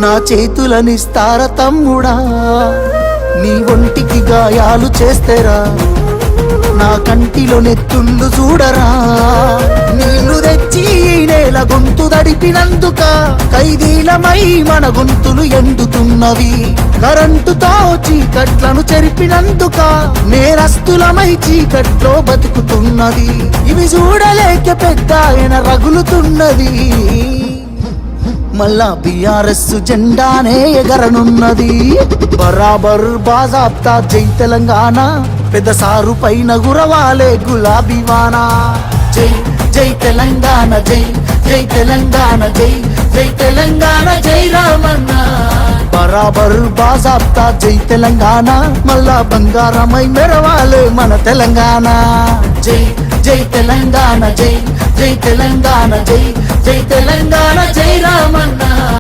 నా చేతులనిస్తార తమ్ముడా, నీ ఒంటికి గాయాలు చేస్తేరా, నా కంటిలో నెత్తుళ్ళు చూడరా, నీళ్లు తెచ్చి నేల గొంతు దడిపినందుక ఖైదీలమై మన గొంతులు ఎండుతున్నవి, కరెంటుతో చీకట్లను చెరిపినందుక నేరస్తులమై చీకట్లో బతుకుతున్నది, ఇవి చూడలేక పెద్ద ఆయన రగులుతున్నది, మళ్ళా బీఆర్ఎస్ జెండానే ఎగరనున్నది, బరాబర్ బాజాబ్తా జై తెలంగాణ, పెద్ద సారు పైన గురవాలే గులాబీ వానా, జై జై తెలంగాణ, జై జై తెలంగాణ, జై జై తెలంగాణ, జై రామన్న, బరాబర్ బాజాబ్తా జై తెలంగాణ, మళ్ళా బంగారమై మెరవాలే మన తెలంగాణ, జై జై తెలంగాణ, జై జై తెలంగాణ, జై జై తెలంగాణ, జై రామన్న.